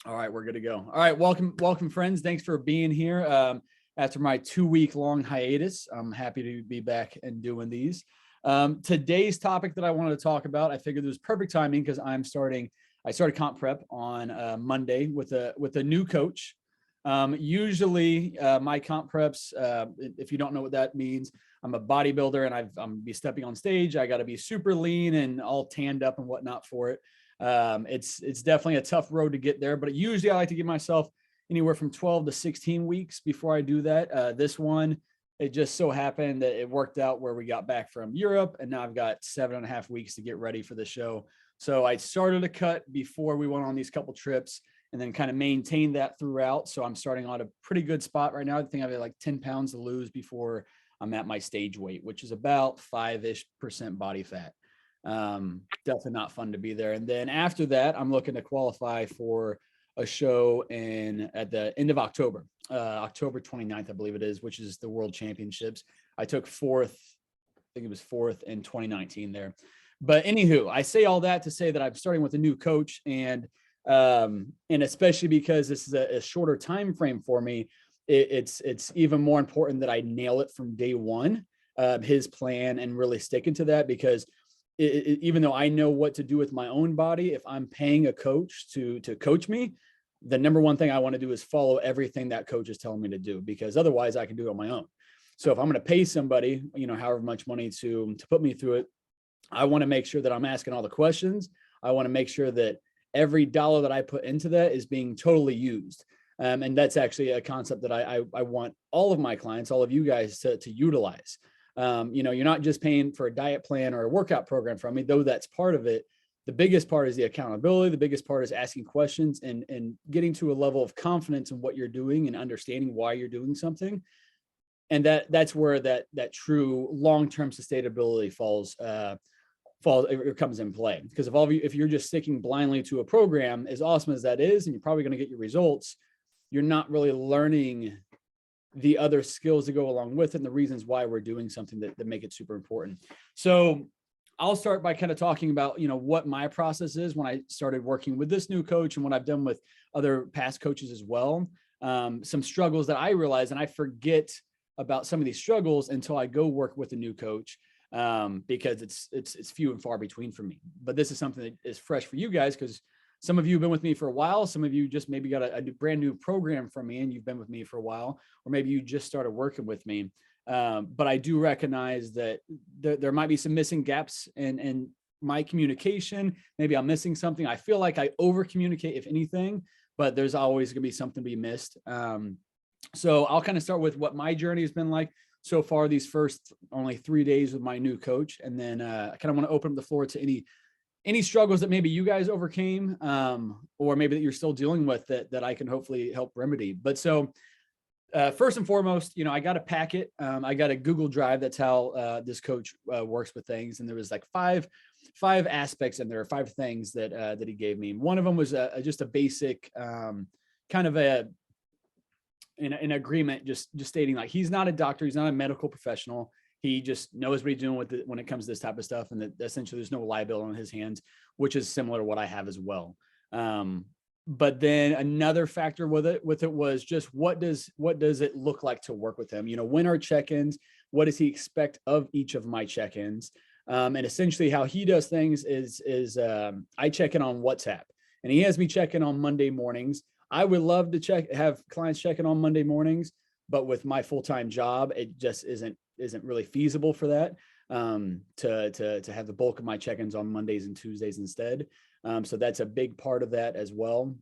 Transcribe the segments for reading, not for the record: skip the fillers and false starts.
All right, we're good to go. All right, welcome, friends. Thanks for being here. After my 2-week long hiatus, I'm happy to be back and doing these. Today's topic that I wanted to talk about, I figured it was perfect timing because I started comp prep on Monday with a new coach. Usually, my comp preps, if you don't know what that means, I'm a bodybuilder and I'm be stepping on stage. I got to be super lean and all tanned up and whatnot for it. It's definitely a tough road to get there, but usually I like to give myself anywhere from 12 to 16 weeks before I do that. This one, it just so happened that it worked out where we got back from Europe, and now I've got 7.5 weeks to get ready for the show. So I started a cut before we went on these couple trips and then kind of maintained that throughout. So I'm starting on a pretty good spot right now. I think I have like 10 pounds to lose before I'm at my stage weight, which is about 5% body fat. Definitely not fun to be there. And then after that, I'm looking to qualify for a show at the end of October, October 29th, I believe it is, which is the World Championships. I took fourth, I think it was fourth in 2019 there. But anywho, I say all that to say that I'm starting with a new coach, and especially because this is a shorter time frame for me, it's even more important that I nail it from day one, his plan, and really sticking to that, because even though I know what to do with my own body, if I'm paying a coach to coach me, the number one thing I want to do is follow everything that coach is telling me to do, because otherwise I can do it on my own. So if I'm going to pay somebody, however much money to put me through it, I want to make sure that I'm asking all the questions. I want to make sure that every dollar that I put into that is being totally used. And that's actually a concept that I want all of my clients, all of you guys to utilize. You're not just paying for a diet plan or a workout program from me, though that's part of it. The biggest part is the accountability. The biggest part is asking questions and getting to a level of confidence in what you're doing and understanding why you're doing something. And that's where that true long-term sustainability comes in play. Because if you're just sticking blindly to a program, as awesome as that is, and you're probably going to get your results, you're not really learning the other skills that go along with it and the reasons why we're doing something that make it super important. So I'll start by kind of talking about, what my process is when I started working with this new coach and what I've done with other past coaches as well. Some struggles that I realize, and I forget about some of these struggles until I go work with a new coach, because it's few and far between for me. But this is something that is fresh for you guys, because some of you have been with me for a while. Some of you just maybe got a brand new program from me and you've been with me for a while, or maybe you just started working with me. But I do recognize that there might be some missing gaps in my communication. Maybe I'm missing something. I feel like I over communicate, if anything, but there's always going to be something to be missed. So I'll kind of start with what my journey has been like so far, these first only 3 days with my new coach. And then I kind of want to open up the floor to any struggles that maybe you guys overcame, or maybe that you're still dealing with that I can hopefully help remedy. But so first and foremost, I got a packet. I got a Google Drive. That's how this coach works with things. And there was like five aspects, and there are 5 things that he gave me. One of them was just a basic kind of an agreement, just stating like he's not a doctor, he's not a medical professional. He just knows what he's doing when it comes to this type of stuff, and that essentially there's no liability on his hands, which is similar to what I have as well. But then another factor with it was just what does it look like to work with him? When are check-ins? What does he expect of each of my check-ins? And essentially how he does things is I check in on WhatsApp, and he has me check in on Monday mornings. I would love to have clients check in on Monday mornings, but with my full-time job, it just isn't really feasible for that, to have the bulk of my check-ins on Mondays and Tuesdays instead. So that's a big part of that as well.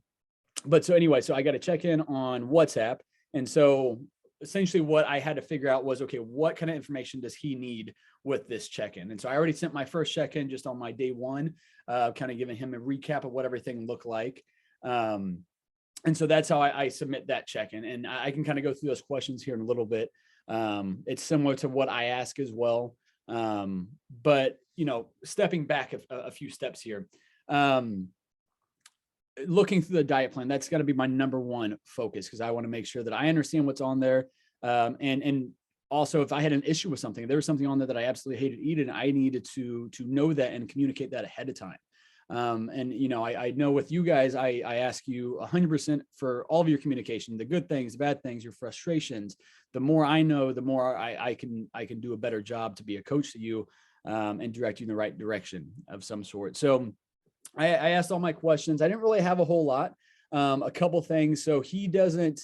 But so anyway, so I got to check in on WhatsApp. And so essentially what I had to figure out was, okay, what kind of information does he need with this check-in? And so I already sent my first check-in just on my day one, kind of giving him a recap of what everything looked like. And so that's how I submit that check-in. And I can kind of go through those questions here in a little bit. It's similar to what I ask as well. But, stepping back a few steps here, looking through the diet plan, that's got to be my number one focus, because I want to make sure that I understand what's on there. And also, if I had an issue with something, there was something on there that I absolutely hated eating, I needed to know that and communicate that ahead of time. And, you know, I know with you guys, I ask you 100% for all of your communication, the good things, the bad things, your frustrations. The more I know, the more I can do a better job to be a coach to you, and direct you in the right direction of some sort. So I asked all my questions. I didn't really have a whole lot, a couple things. So he doesn't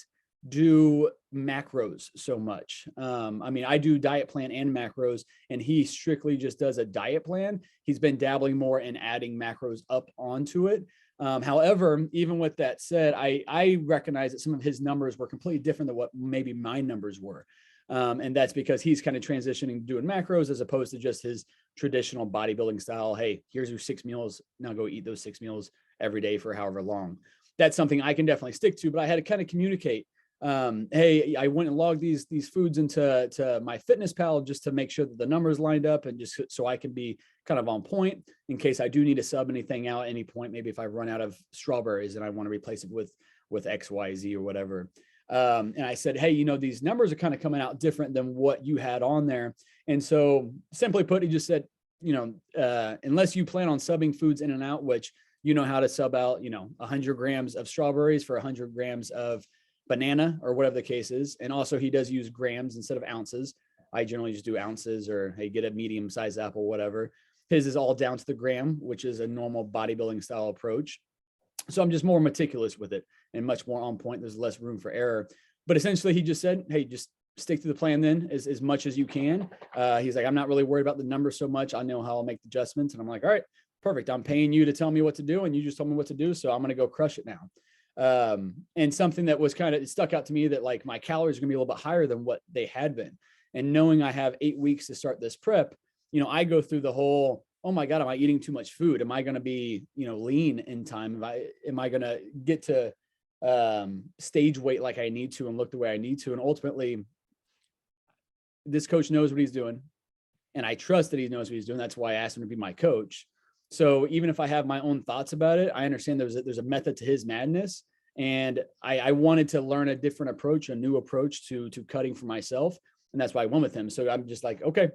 do macros so much. I mean, I do diet plan and macros, and he strictly just does a diet plan. He's been dabbling more in adding macros up onto it. However, even with that said, I recognize that some of his numbers were completely different than what maybe my numbers were. And that's because he's kind of transitioning to doing macros as opposed to just his traditional bodybuilding style. Hey, here's your 6 meals. Now go eat those 6 meals every day for however long. That's something I can definitely stick to, but I had to kind of communicate. Hey, I went and logged these foods into my fitness pal just to make sure that the numbers lined up, and just so I can be kind of on point in case I do need to sub anything out at any point. Maybe if I run out of strawberries and I want to replace it with XYZ or whatever. And I said, hey, you know, these numbers are kind of coming out different than what you had on there. And so simply put, he just said, you know, unless you plan on subbing foods in and out, which you know how to sub out, you know, 100 grams of strawberries for 100 grams of banana or whatever the case is. And also he does use grams instead of ounces. I generally just do ounces, or hey, get a medium sized apple, whatever. His is all down to the gram, which is a normal bodybuilding style approach. So I'm just more meticulous with it and much more on point. There's less room for error. But essentially he just said, hey, just stick to the plan then as much as you can. He's like, I'm not really worried about the numbers so much. I know how I'll make the adjustments. And I'm like, all right, perfect. I'm paying you to tell me what to do, and you just told me what to do. So I'm going to go crush it now. And something that was kind of, it stuck out to me that like my calories are gonna be a little bit higher than what they had been. And knowing I have 8 weeks to start this prep, you know, I go through the whole, oh my God, am I eating too much food? Am I going to be, you know, lean in time? Am I going to get to, stage weight like I need to and look the way I need to? And ultimately this coach knows what he's doing, and I trust that he knows what he's doing. That's why I asked him to be my coach. So even if I have my own thoughts about it, I understand there's a method to his madness. And I wanted to learn a different approach, a new approach to cutting for myself. And that's why I went with him. So I'm just like, okay,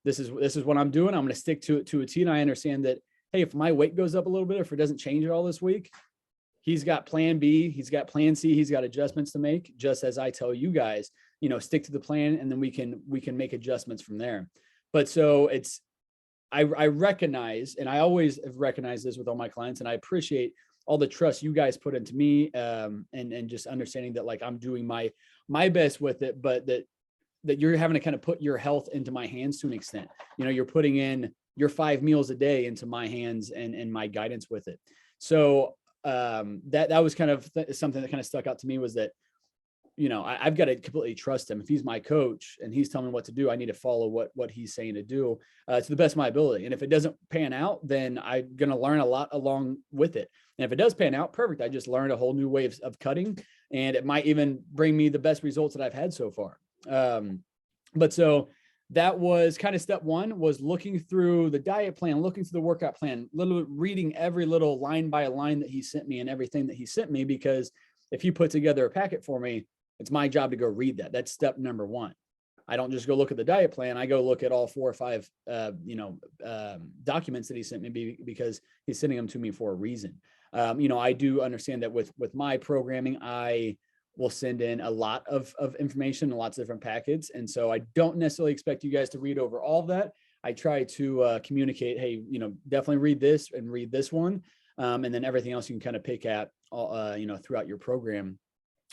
this is what I'm doing. I'm going to stick to it to a T. And I understand that, hey, if my weight goes up a little bit, if it doesn't change at all this week, he's got plan B, he's got plan C, he's got adjustments to make, just as I tell you guys, you know, stick to the plan, and then we can make adjustments from there. But so it's, I recognize, and I always have recognized this with all my clients, and I appreciate all the trust you guys put into me, and just understanding that like I'm doing my best with it, but that you're having to kind of put your health into my hands to an extent. You know, you're putting in your 5 meals a day into my hands and my guidance with it. So that was kind of something that kind of stuck out to me, was that, you know, I've got to completely trust him. If he's my coach and he's telling me what to do, I need to follow what he's saying to do, to the best of my ability. And if it doesn't pan out, then I'm going to learn a lot along with it. And if it does pan out, perfect. I just learned a whole new way of cutting, and it might even bring me the best results that I've had so far. But so that was kind of step one, was looking through the diet plan, looking through the workout plan, reading every little line by line that he sent me and everything that he sent me, because if he put together a packet for me, it's my job to go read that. That's step number one. I don't just go look at the diet plan. I go look at all 4 or 5, documents that he sent me, because he's sending them to me for a reason. You know, I do understand that with my programming, I will send in a lot of information and lots of different packets. And so I don't necessarily expect you guys to read over all of that. I try to communicate, hey, you know, definitely read this and read this one. And then everything else you can kind of pick at, throughout your program.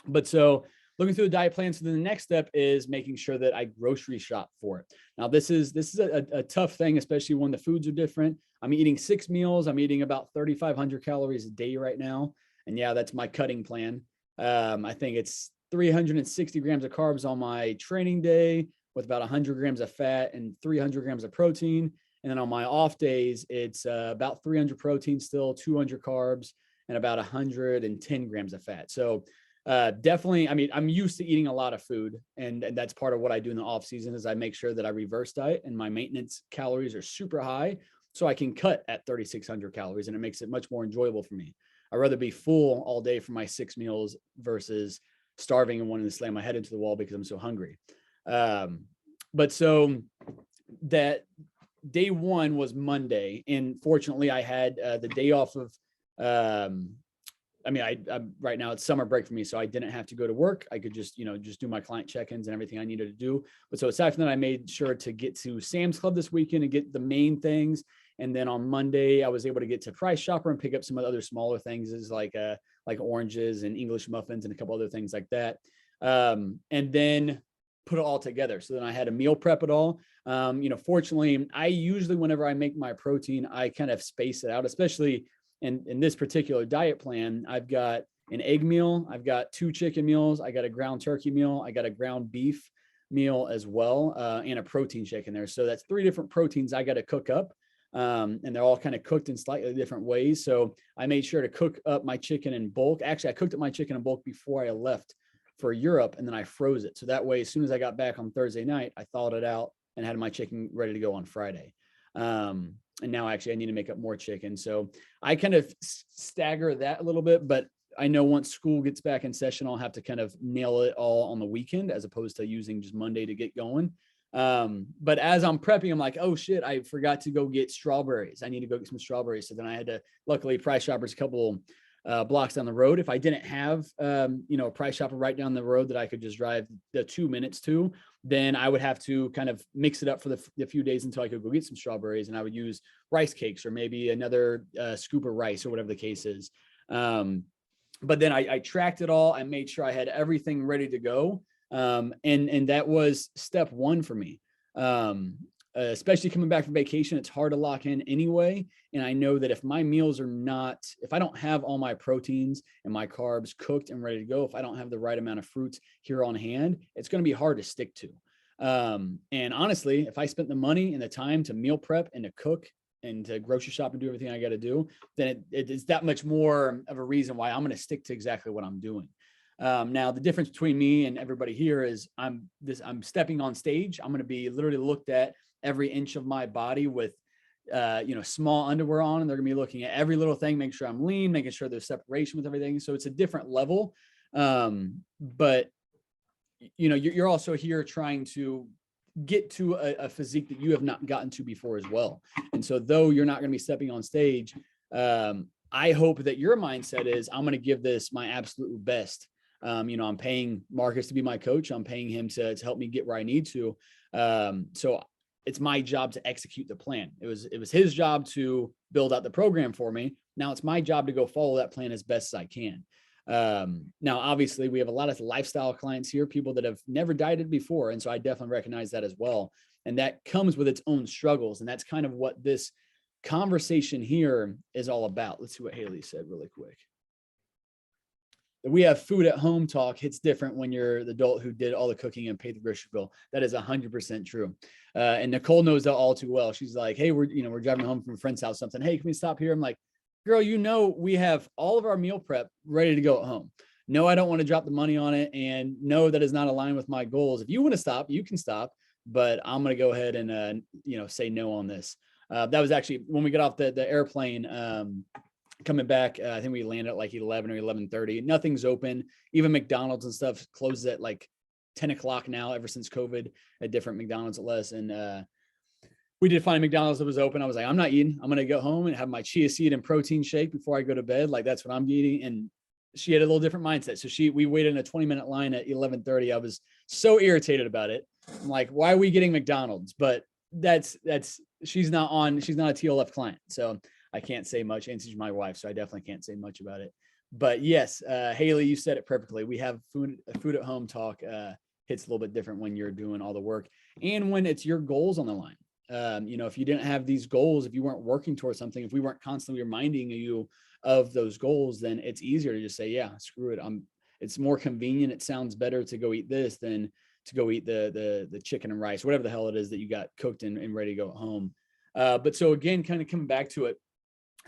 But so looking through the diet plan. So then the next step is making sure that I grocery shop for it. Now this is a tough thing, especially when the foods are different. I'm eating 6 meals. I'm eating about 3,500 calories a day right now. And yeah, that's my cutting plan. I think it's 360 grams of carbs on my training day, with about 100 grams of fat and 300 grams of protein. And then on my off days, it's about 300 protein still, 200 carbs, and about 110 grams of fat. So definitely, I mean, I'm used to eating a lot of food, and that's part of what I do in the off season, is I make sure that I reverse diet and my maintenance calories are super high, so I can cut at 3,600 calories, and it makes it much more enjoyable for me. I'd rather be full all day for my 6 meals versus starving and wanting to slam my head into the wall because I'm so hungry. But so day one was Monday. And fortunately I had the day off of, I right now it's summer break for me, so I didn't have to go to work. I could just, just do my client check-ins and everything I needed to do. But so aside from that, I made sure to get to Sam's Club this weekend and get the main things. And then on Monday, I was able to get to Price Chopper and pick up some of the other smaller things, like oranges and English muffins and a couple other things like that. And then put it all together. So then I had to meal prep it all. Fortunately, I usually, whenever I make my protein, I kind of space it out, especially in this particular diet plan. I've got an egg meal, I've got 2 chicken meals, I got a ground turkey meal, I got a ground beef meal as well, and a protein shake in there. So that's 3 different proteins I got to cook up. And they're all kind of cooked in slightly different ways. So I made sure to cook up my chicken in bulk. Actually, I cooked up my chicken in bulk before I left for Europe, and then I froze it. So that way, as soon as I got back on Thursday night, I thawed it out and had my chicken ready to go on Friday. And now actually I need to make up more chicken. So I kind of stagger that a little bit, but I know once school gets back in session, I'll have to kind of nail it all on the weekend as opposed to using just Monday to get going. But as I'm prepping, I'm like, oh shit, I forgot to go get strawberries. I need to go get some strawberries. So then I had to, luckily Price Chopper's a couple blocks down the road. If I didn't have, a Price Chopper right down the road that I could just drive the 2 minutes to, then I would have to kind of mix it up for the few days until I could go get some strawberries. And I would use rice cakes or maybe another scoop of rice or whatever the case is. But then I tracked it all. I made sure I had everything ready to go. And that was step 1 for me. Especially coming back from vacation, it's hard to lock in anyway. And I know that if my meals are not, if I don't have all my proteins and my carbs cooked and ready to go, if I don't have the right amount of fruits here on hand, it's going to be hard to stick to. And honestly, if I spent the money and the time to meal prep and to cook and to grocery shop and do everything I got to do, then it is that much more of a reason why I'm going to stick to exactly what I'm doing. Now the difference between me and everybody here is I'm stepping on stage. I'm going to be literally looked at every inch of my body with, small underwear on, and they're gonna be looking at every little thing, make sure I'm lean, making sure there's separation with everything. So it's a different level. But you're also here trying to get to a physique that you have not gotten to before as well. And so though you're not going to be stepping on stage, I hope that your mindset is, I'm going to give this my absolute best. I'm paying Marcus to be my coach. I'm paying him to help me get where I need to. So it's my job to execute the plan. It was his job to build out the program for me. Now it's my job to go follow that plan as best as I can. Now, obviously we have a lot of lifestyle clients here, people that have never dieted before. And so I definitely recognize that as well. And that comes with its own struggles. And that's kind of what this conversation here is all about. Let's see what Haley said really quick. We have food at home talk hits different when you're the adult who did all the cooking and paid the grocery bill. That is 100% true. And Nicole knows that all too well. She's like, hey, we're driving home from a friend's house, something. Hey, can we stop here? I'm like, girl, we have all of our meal prep ready to go at home. No, I don't want to drop the money on it. And no, that is not aligned with my goals. If you want to stop, you can stop, but I'm going to go ahead and, say no on this. That was actually when we got off the airplane, coming back, I think we landed at like 11 or 11:30. Nothing's open. Even McDonald's and stuff closes at like 10 o'clock now, ever since COVID, at different McDonald's at less. And we did find a McDonald's that was open. I was like, I'm not eating. I'm going to go home and have my chia seed and protein shake before I go to bed. Like that's what I'm eating. And she had a little different mindset. So we waited in a 20-minute line at 11:30. I was so irritated about it. I'm like, why are we getting McDonald's? But she's not a TLF client. So I can't say much. And she's my wife, so I definitely can't say much about it. But yes, Haley, you said it perfectly. We have food at home talk hits a little bit different when you're doing all the work and when it's your goals on the line. If you didn't have these goals, if you weren't working towards something, if we weren't constantly reminding you of those goals, then it's easier to just say, yeah, screw it. It's more convenient. It sounds better to go eat this than to go eat the chicken and rice, whatever the hell it is that you got cooked and ready to go at home. But so again, kind of coming back to it,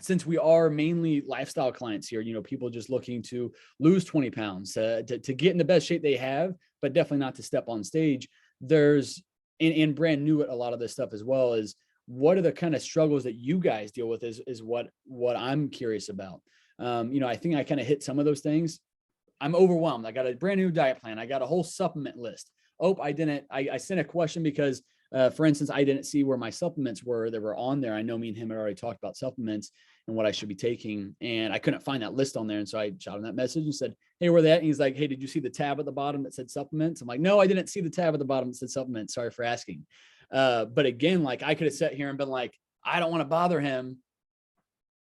since we are mainly lifestyle clients here, people just looking to lose 20 pounds, to get in the best shape they have, but definitely not to step on stage. There's, and brand new at a lot of this stuff as well, is what are the kind of struggles that you guys deal with is what I'm curious about. I think I kind of hit some of those things. I'm overwhelmed. I got a brand new diet plan. I got a whole supplement list. Oh, I sent a question because For instance, I didn't see where my supplements were that were on there. I know me and him had already talked about supplements and what I should be taking, and I couldn't find that list on there. And so I shot him that message and said, hey, where they at? And he's like, hey, did you see the tab at the bottom that said supplements? I'm like, no, I didn't see the tab at the bottom that said supplements. Sorry for asking. But again, like I could have sat here and been like, I don't want to bother him.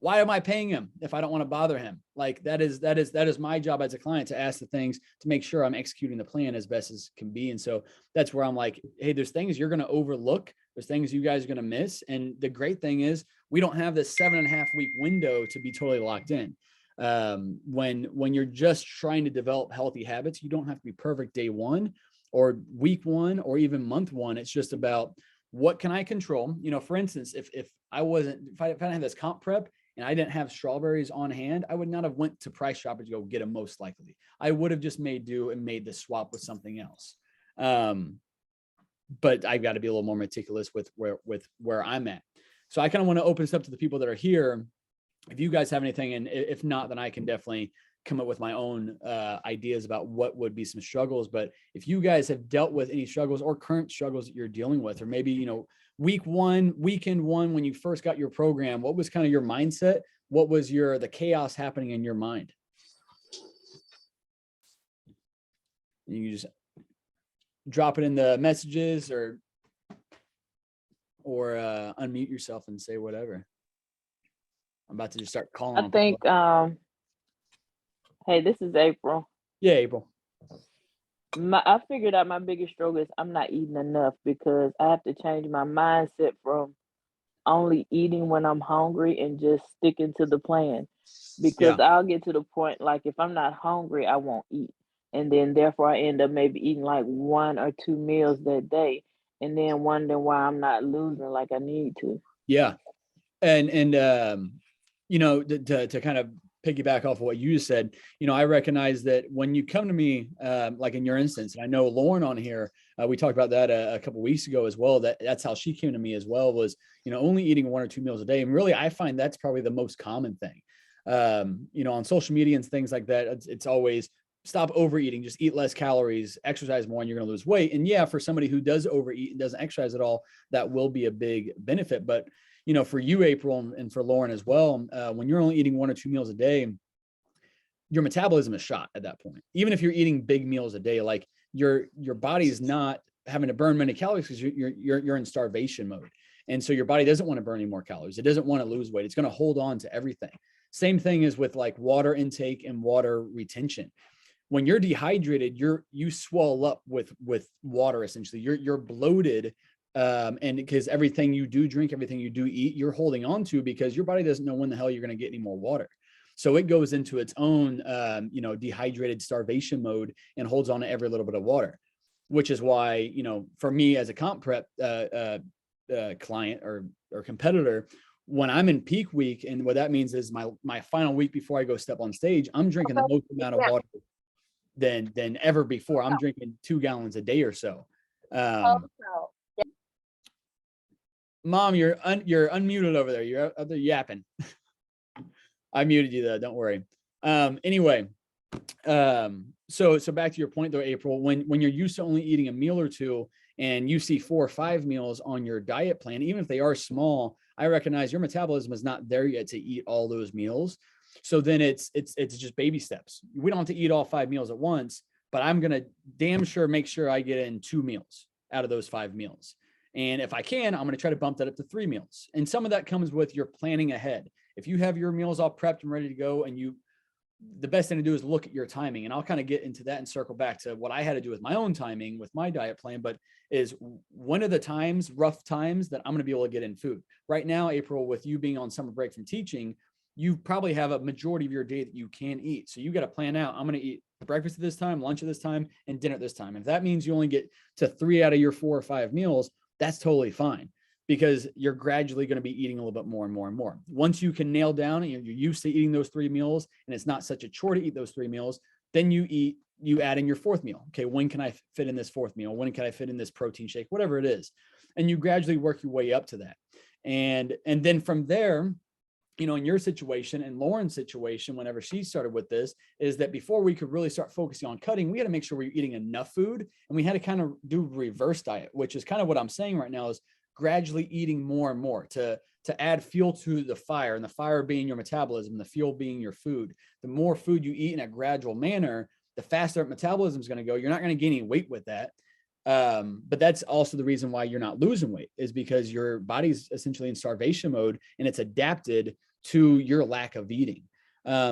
Why am I paying him if I don't want to bother him? Like that is my job as a client to ask the things to make sure I'm executing the plan as best as can be. And so that's where I'm like, hey, there's things you're going to overlook. There's things you guys are going to miss. And the great thing is we don't have this 7.5 week window to be totally locked in. When you're just trying to develop healthy habits, you don't have to be perfect day one or week one or even month one. It's just about what can I control? You know, for instance, if I didn't have this comp prep and I didn't have strawberries on hand, I would not have went to Price Chopper to go get them most likely. I would have just made do and made the swap with something else. But I've got to be a little more meticulous with where I'm at. So I kind of want to open this up to the people that are here. If you guys have anything, and if not, then I can definitely come up with my own ideas about what would be some struggles. But if you guys have dealt with any struggles or current struggles that you're dealing with, or maybe, you know, weekend one, when you first got your program, what was kind of your mindset? What was the chaos happening in your mind? You just drop it in the messages or unmute yourself and say whatever. I'm about to just start calling. I think, hey, this is April. Yeah, April. I figured out my biggest struggle is I'm not eating enough, because I have to change my mindset from only eating when I'm hungry and just sticking to the plan. Because I'll get to the point, like if I'm not hungry, I won't eat. And then therefore I end up maybe eating like 1 or 2 meals that day, and then wondering why I'm not losing like I need to. Yeah. And you know, to kind of piggyback off of what you just said, you know, I recognize that when you come to me, like in your instance, and I know Lauren on here, we talked about that a couple of weeks ago as well, that's how she came to me as well, was, you know, only eating 1 or 2 meals a day. And really, I find that's probably the most common thing. You know, on social media and things like that, it's always stop overeating, just eat less calories, exercise more, and you're going to lose weight. And yeah, for somebody who does overeat and doesn't exercise at all, that will be a big benefit. But you know, for you, April, and for Lauren as well, when you're only eating 1 or 2 meals a day, your metabolism is shot at that point. Even if you're eating big meals a day, like your body is not having to burn many calories because you're in starvation mode. And so your body doesn't want to burn any more calories. It doesn't want to lose weight. It's going to hold on to everything. Same thing is with like water intake and water retention. When you're dehydrated, you swell up with water. Essentially, you're bloated. And because everything you do drink, everything you do eat, you're holding on to, because your body doesn't know when the hell you're going to get any more water. So it goes into its own, you know, dehydrated starvation mode and holds on to every little bit of water, which is why, you know, for me as a comp prep client or competitor, when I'm in peak week, and what that means is my final week before I go step on stage, I'm drinking the most amount of water than ever before. I'm drinking 2 gallons a day or so. Mom, you're unmuted over there. You're out there yapping. I muted you though. Don't worry. Anyway, so back to your point though, April, when you're used to only eating a meal or two and you see 4 or 5 meals on your diet plan, even if they are small, I recognize your metabolism is not there yet to eat all those meals. So then it's just baby steps. We don't have to eat all 5 meals at once, but I'm going to damn sure make sure I get in 2 meals out of those 5 meals. And if I can, I'm going to try to bump that up to 3 meals. And some of that comes with your planning ahead. If you have your meals all prepped and ready to go, and the best thing to do is look at your timing. And I'll kind of get into that and circle back to what I had to do with my own timing with my diet plan, but is one of the times, rough times, that I'm going to be able to get in food. Right now, April, with you being on summer break from teaching, you probably have a majority of your day that you can eat. So you got to plan out, I'm going to eat breakfast at this time, lunch at this time, and dinner at this time. If that means you only get to 3 out of your 4 or 5 meals, that's totally fine, because you're gradually going to be eating a little bit more and more and more. Once you can nail down and you're used to eating those 3 meals, and it's not such a chore to eat those 3 meals, then you add in your 4th meal. Okay, when can I fit in this 4th meal? When can I fit in this protein shake? Whatever it is. And you gradually work your way up to that. And then from there, you know, in your situation and Lauren's situation, whenever she started with this, is that before we could really start focusing on cutting, we had to make sure we were eating enough food, and we had to kind of do reverse diet, which is kind of what I'm saying right now, is gradually eating more and more to add fuel to the fire, and the fire being your metabolism, the fuel being your food. The more food you eat in a gradual manner, the faster metabolism is going to go. You're not going to gain any weight with that. But that's also the reason why you're not losing weight, is because your body's essentially in starvation mode and it's adapted to your lack of eating.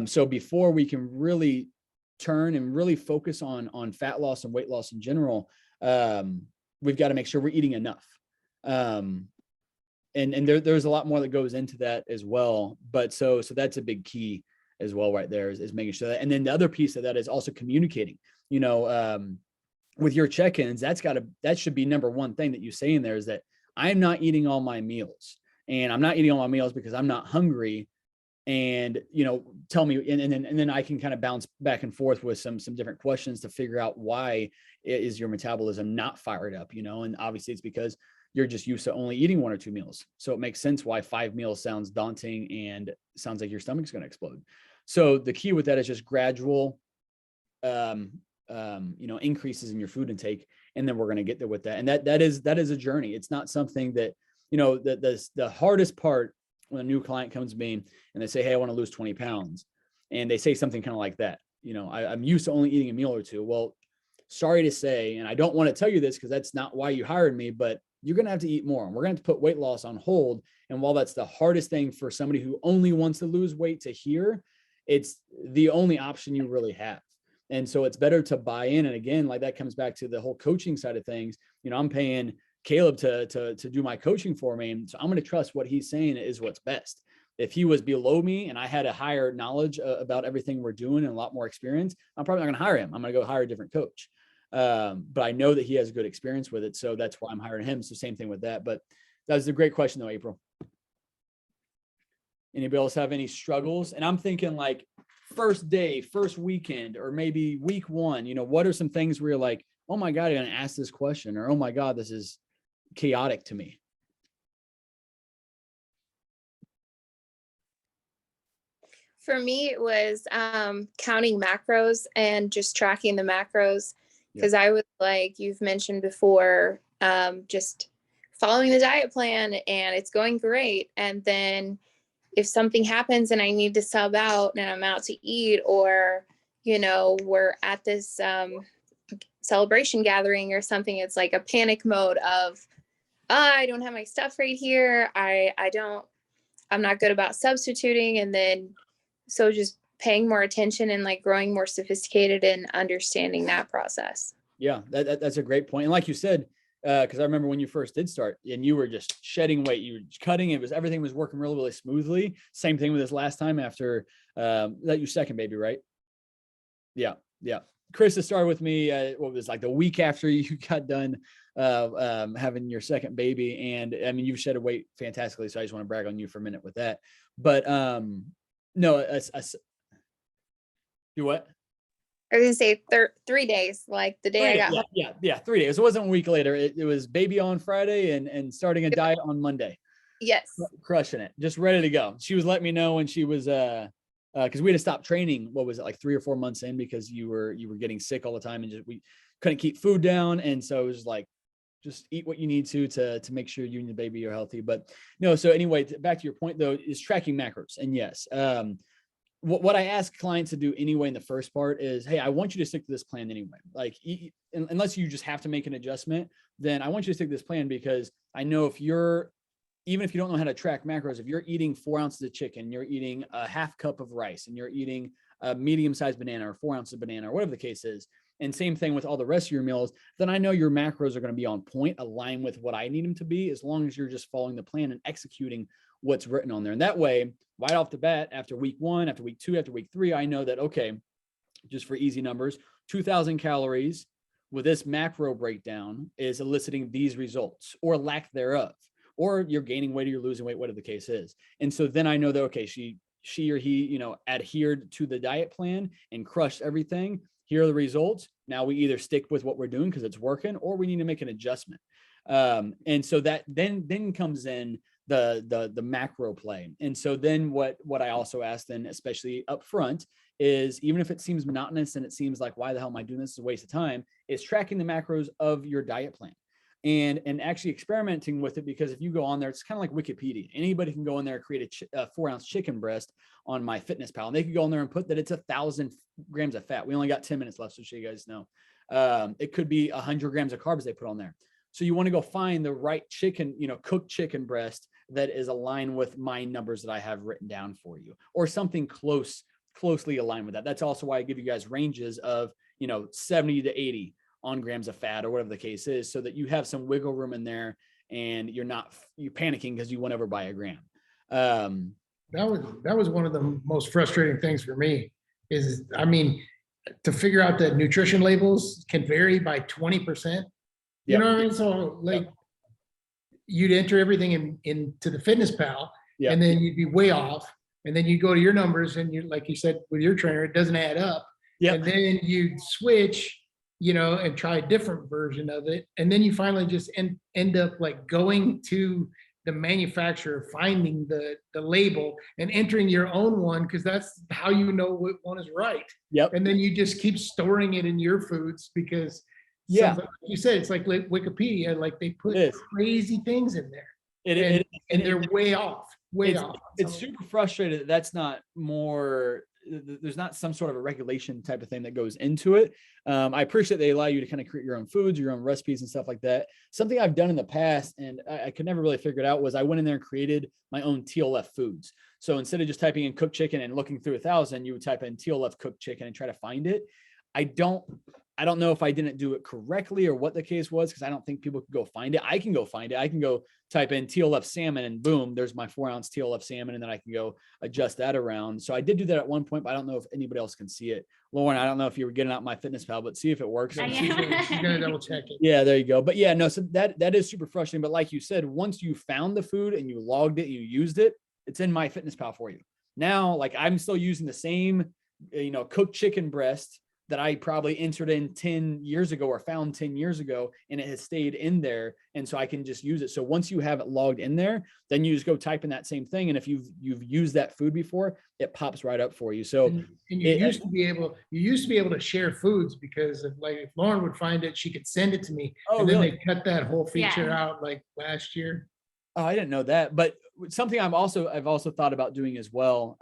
So before we can really turn and really focus on fat loss and weight loss in general, we've got to make sure we're eating enough. And there's a lot more that goes into that as well. But so that's a big key as well right there, is making sure that. And then the other piece of that is also communicating, you know, with your check-ins, that should be number one thing that you say in there, is that I'm not eating all my meals, and I'm not eating all my meals because I'm not hungry. And, you know, tell me, and then I can kind of bounce back and forth with some different questions to figure out why is your metabolism not fired up, you know. And obviously it's because you're just used to only eating 1 or 2 meals. So it makes sense why 5 meals sounds daunting and sounds like your stomach's going to explode. So the key with that is just gradual, you know, increases in your food intake, and then we're going to get there with that. And that is a journey. It's not something that, you know, the hardest part when a new client comes to me and they say, hey, I want to lose 20 pounds. And they say something kind of like that, you know, I'm used to only eating a meal or two. Well, sorry to say, and I don't want to tell you this because that's not why you hired me, but you're going to have to eat more, and we're going to have to put weight loss on hold. And while that's the hardest thing for somebody who only wants to lose weight to hear, it's the only option you really have. And so it's better to buy in. And again, like that comes back to the whole coaching side of things. You know, I'm paying Caleb to do my coaching for me. And so I'm going to trust what he's saying is what's best. If he was below me and I had a higher knowledge about everything we're doing and a lot more experience, I'm probably not going to hire him. I'm going to go hire a different coach. But I know that he has good experience with it. So that's why I'm hiring him. So same thing with that. But that was a great question though, April. Anybody else have any struggles? And I'm thinking like first day, first weekend, or maybe week 1, you know, what are some things where you're like, oh my God, I'm going to ask this question, or, oh my God, this is chaotic to me? For me, it was counting macros and just tracking the macros, because I was, like you've mentioned before, just following the diet plan and it's going great. And then if something happens and I need to sub out and I'm out to eat, or, you know, we're at this celebration gathering or something, it's like a panic mode of, I don't have my stuff right here. I'm not good about substituting. And then, so just paying more attention and like growing more sophisticated and understanding that process. Yeah, that's a great point. And like you said, because I remember when you first did start and you were just shedding weight, you were cutting, everything was working really, really smoothly. Same thing with this last time after that your second baby, right? Yeah. Chris has started with me, what was like the week after you got done having your second baby. And I mean, you've shedded weight fantastically. So I just want to brag on you for a minute with that. But no, do what? I was gonna say 3 days, like the day I got home. Yeah, 3 days. It wasn't a week later. It was baby on Friday and starting a diet on Monday. Yes. Crushing it. Just ready to go. She was letting me know when she was because we had to stop training, what was it, like 3 or 4 months in, because you were getting sick all the time and we couldn't keep food down. And so it was like, just eat what you need to make sure you and the baby are healthy. But no, so anyway, back to your point though, is tracking macros. And yes, what I ask clients to do anyway in the first part is, hey, I want you to stick to this plan anyway. Like, unless you just have to make an adjustment, then I want you to stick to this plan, because I know even if you don't know how to track macros, if you're eating 4 ounces of chicken, you're eating a half cup of rice, and you're eating a medium-sized banana or 4 ounces of banana, or whatever the case is, and same thing with all the rest of your meals, then I know your macros are going to be on point, align with what I need them to be, as long as you're just following the plan and executing what's written on there. And that way, right off the bat, after week 1, after week 2, after week 3, I know that, okay, just for easy numbers, 2,000 calories with this macro breakdown is eliciting these results, or lack thereof, or you're gaining weight or you're losing weight, whatever the case is. And so then I know that, okay, she or he, you know, adhered to the diet plan and crushed everything. Here are the results. Now we either stick with what we're doing because it's working, or we need to make an adjustment. And so that then comes in the macro play. And so then what I also asked then, especially up front, is even if it seems monotonous and it seems like, why the hell am I doing this? It's a waste of time, is tracking the macros of your diet plan and actually experimenting with it. Because if you go on there, it's kind of like Wikipedia. Anybody can go in there and create a 4-ounce chicken breast on MyFitnessPal, and they could go in there and put that it's 1,000 grams of fat. We only got 10 minutes left, so you guys know. It could be 100 grams of carbs they put on there. So you want to go find the right chicken, cooked chicken breast that is aligned with my numbers that I have written down for you, or something closely aligned with that. That's also why I give you guys ranges of, 70 to 80 on grams of fat or whatever the case is, so that you have some wiggle room in there and you're panicking because you went over by a gram. That was one of the most frustrating things for me is, to figure out that nutrition labels can vary by 20%. You know what I mean? So you'd enter everything into the FitnessPal, and then you'd be way off. And then you go to your numbers and you, like you said, with your trainer, it doesn't add up. And then you switch, and try a different version of it. And then you finally just end up like going to the manufacturer, finding the label and entering your own one, because that's how you know what one is right. And then you just keep storing it in your foods because like you said, it's like Wikipedia, like they put crazy things in there. And they're way off. It's super frustrating that that's not more, there's not some sort of a regulation type of thing that goes into it. I appreciate they allow you to kind of create your own foods, your own recipes and stuff like that. Something I've done in the past, and I could never really figure it out, was I went in there and created my own TLF foods. So instead of just typing in cooked chicken and looking through 1,000, you would type in TLF cooked chicken and try to find it. I don't know if I didn't do it correctly or what the case was, because I don't think people could go find it. I can go find it. I can go type in TLF salmon and boom, there's my 4-ounce TLF salmon. And then I can go adjust that around. So I did do that at one point, but I don't know if anybody else can see it. Lauren, I don't know if you were getting out MyFitnessPal, but see if it works. She's gonna double check it. Yeah, there you go. But yeah, no, so that is super frustrating. But like you said, once you found the food and you logged it, you used it, it's in MyFitnessPal for you. Now, like I'm still using the same, cooked chicken breast that I probably entered in 10 years ago or found 10 years ago, and it has stayed in there. And so I can just use it. So once you have it logged in there, then you just go type in that same thing. And if you've used that food before, it pops right up for you. So and you used to be able to share foods, because if Lauren would find it, she could send it to me. And then they cut that whole feature out like last year. Oh, I didn't know that. But something I've also thought about doing as well.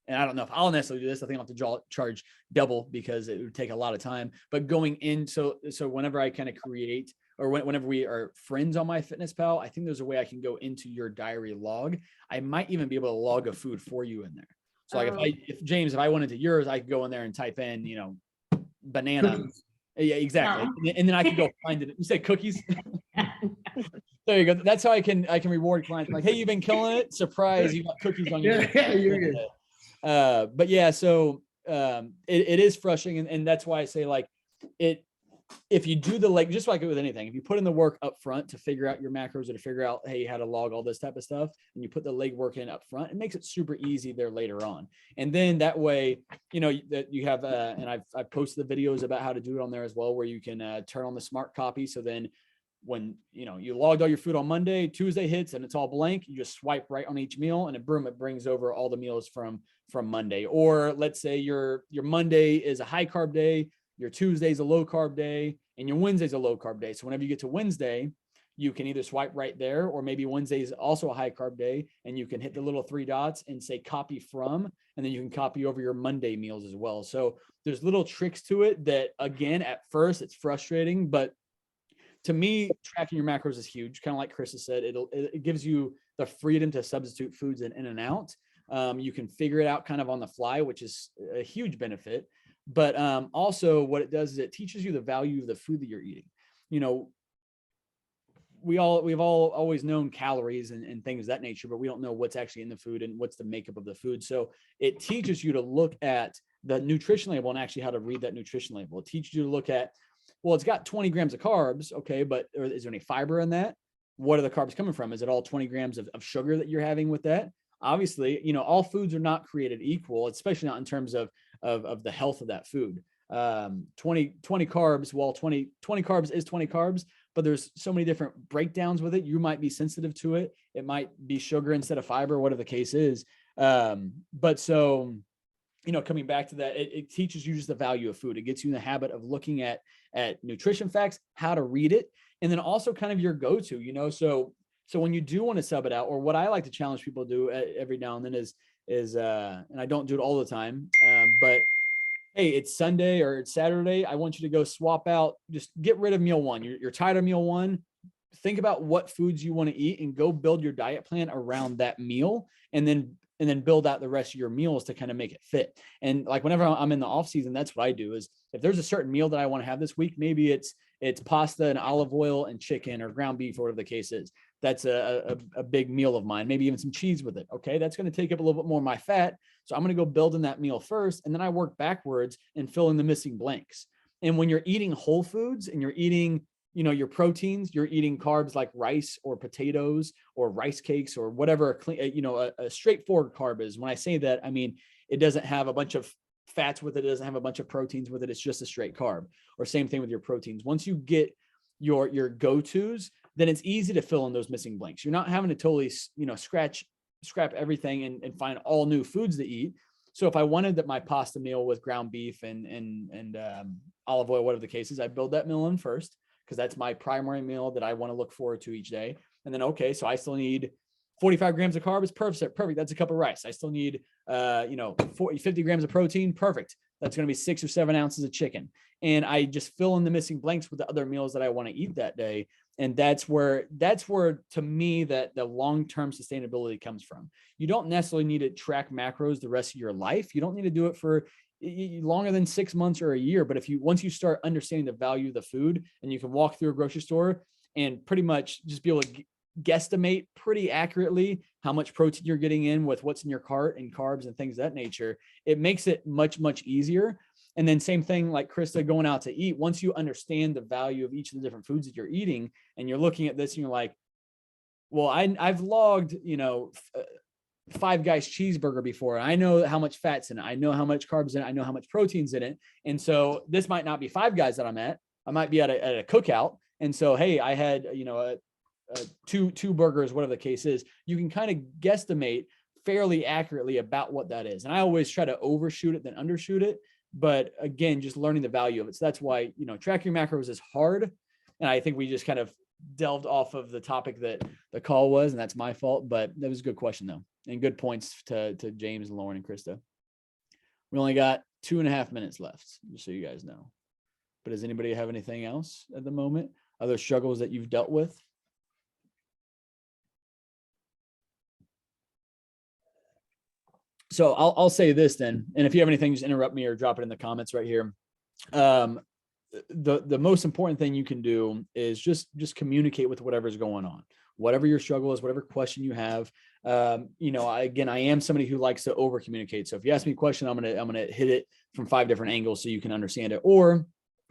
And I don't know if I'll necessarily do this. I think I'll have to charge double because it would take a lot of time. But going in, so whenever I kind of create, or whenever we are friends on MyFitnessPal, I think there's a way I can go into your diary log. I might even be able to log a food for you in there. So like if I went into yours, I could go in there and type in, banana. Cookies. Yeah, exactly. No. And then I could go find it. You said cookies? There you go. That's how I can reward clients. Like, hey, you've been killing it. Surprise, you got cookies on your you're good. But yeah, so it is frustrating, and that's why I say if you do just like with anything, if you put in the work up front to figure out your macros or to figure out, hey, how to log all this type of stuff, and you put the legwork in up front, it makes it super easy there later on. And then that way, that you have, and I've posted the videos about how to do it on there as well, where you can turn on the smart copy. So then when you logged all your food on Monday, Tuesday hits and it's all blank, you just swipe right on each meal and boom, it brings over all the meals from Monday. Or let's say your Monday is a high carb day, your Tuesday is a low carb day, and your Wednesday is a low carb day. So whenever you get to Wednesday, you can either swipe right there, or maybe Wednesday is also a high carb day, and you can hit the little 3 dots and say copy from, and then you can copy over your Monday meals as well. So there's little tricks to it that, again, at first it's frustrating, but to me, tracking your macros is huge. Kind of like Chris has said, it gives you the freedom to substitute foods in and out. You can figure it out kind of on the fly, which is a huge benefit. But also what it does is it teaches you the value of the food that you're eating. We've all always known calories and things of that nature, but we don't know what's actually in the food and what's the makeup of the food. So it teaches you to look at the nutrition label and actually how to read that nutrition label. It teaches you to look at, well, it's got 20 grams of carbs. Okay. But is there any fiber in that? What are the carbs coming from? Is it all 20 grams of sugar that you're having with that? Obviously, all foods are not created equal, especially not in terms of the health of that food. 20 carbs, well, 20 carbs is 20 carbs, but there's so many different breakdowns with it. You might be sensitive to it. It might be sugar instead of fiber, whatever the case is. But so, you know, coming back to that, it teaches you just the value of food. It gets you in the habit of looking at nutrition facts, how to read it, and then also kind of your go-to, you know. So when you do want to sub it out, or what I like to challenge people to do every now and then is and I don't do it all the time, but hey, it's Sunday or it's Saturday. I want you to go swap out, just get rid of meal one. You're tired of meal one. Think about what foods you want to eat and go build your diet plan around that meal, and then build out the rest of your meals to kind of make it fit. And like whenever I'm in the off season, that's what I do is if there's a certain meal that I want to have this week, maybe it's pasta and olive oil and chicken or ground beef or whatever the case is. That's a big meal of mine, maybe even some cheese with it. Okay. That's going to take up a little bit more of my fat. So I'm going to go build in that meal first, and then I work backwards and fill in the missing blanks. And when you're eating whole foods and you're eating, you know, your proteins, you're eating carbs like rice or potatoes or rice cakes or whatever, you know, a straightforward carb is. When I say that, I mean, it doesn't have a bunch of fats with it. It doesn't have a bunch of proteins with it. It's just a straight carb. Or same thing with your proteins. Once you get your go-tos, then it's easy to fill in those missing blanks. You're not having to totally, you know, scrap everything and find all new foods to eat. So if I wanted that my pasta meal with ground beef and olive oil, whatever the case is, I build that meal in first, because that's my primary meal that I want to look forward to each day. And then, okay, so I still need 45 grams of carbs. Perfect. That's a cup of rice. I still need, 50 grams of protein. Perfect. That's going to be 6 or 7 ounces of chicken. And I just fill in the missing blanks with the other meals that I want to eat that day. And that's where to me that the long-term sustainability comes from. You don't necessarily need to track macros the rest of your life. You don't need to do it for longer than 6 months or a year. But once you start understanding the value of the food, and you can walk through a grocery store and pretty much just be able to guesstimate pretty accurately how much protein you're getting in with what's in your cart and carbs and things of that nature, it makes it much, much easier. And then same thing like Krista, going out to eat. Once you understand the value of each of the different foods that you're eating, and you're looking at this and you're like, well, I've logged, Five Guys cheeseburger before. I know how much fat's in it. I know how much carbs in it. I know how much protein's in it. And so this might not be Five Guys that I'm at. I might be at a cookout. And so, hey, I had, two burgers, whatever the case is. You can kind of guesstimate fairly accurately about what that is. And I always try to overshoot it than undershoot it. But again, just learning the value of it. So that's why, tracking macros is hard. And I think we just kind of delved off of the topic that the call was, and that's my fault. But that was a good question though. And good points to James and Lauren and Krista. We only got 2.5 minutes left, just so you guys know. But does anybody have anything else at the moment? Other struggles that you've dealt with? So I'll say this then, and if you have anything, just interrupt me or drop it in the comments right here. The most important thing you can do is just communicate with whatever's going on, whatever your struggle is, whatever question you have. I am somebody who likes to over communicate. So if you ask me a question, I'm gonna hit it from 5 different angles so you can understand it, or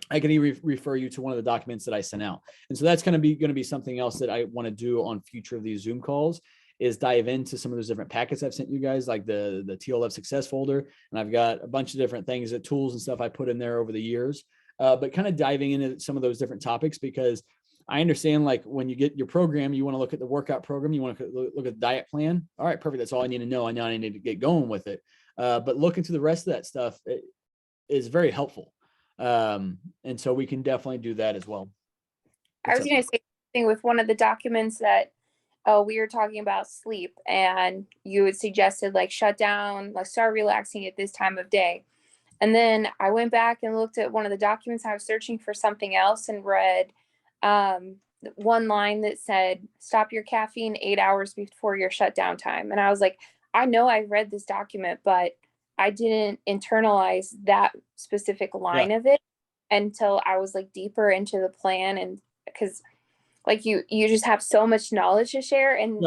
I can even refer you to one of the documents that I sent out. And so that's going to be something else that I want to do on future of these Zoom calls, is dive into some of those different packets I've sent you guys, like the TLF success folder. And I've got a bunch of different things, that tools and stuff I put in there over the years, but kind of diving into some of those different topics, because I understand, like, when you get your program, you want to look at the workout program, you want to look at the diet plan. All right, perfect. That's all I need to know. I know I need to get going with it. But look into the rest of that stuff is very helpful. And so we can definitely do that as well. I was going to say something with one of the documents that we were talking about sleep, and you had suggested like shut down, like start relaxing at this time of day. And then I went back and looked at one of the documents. I was searching for something else and read one line that said, stop your caffeine 8 hours before your shutdown time. And I was like, I know I read this document, but I didn't internalize that specific line of it until I was like deeper into the plan. And because like you just have so much knowledge to share, and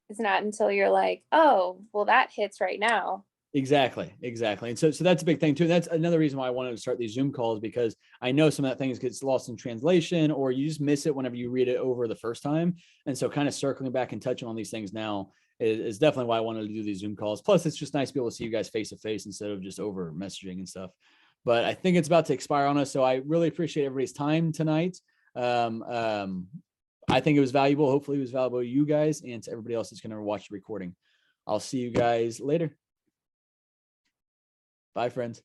it's not until you're like, oh, well, that hits right now. Exactly. And so that's a big thing too. That's another reason why I wanted to start these Zoom calls, because I know some of that things gets lost in translation, or you just miss it whenever you read it over the first time. And so kind of circling back and touching on these things now is definitely why I wanted to do these Zoom calls. Plus, it's just nice to be able to see you guys face to face instead of just over messaging and stuff. But I think it's about to expire on us. So I really appreciate everybody's time tonight. I think it was valuable. Hopefully it was valuable to you guys and to everybody else that's going to watch the recording. I'll see you guys later. Bye, friends.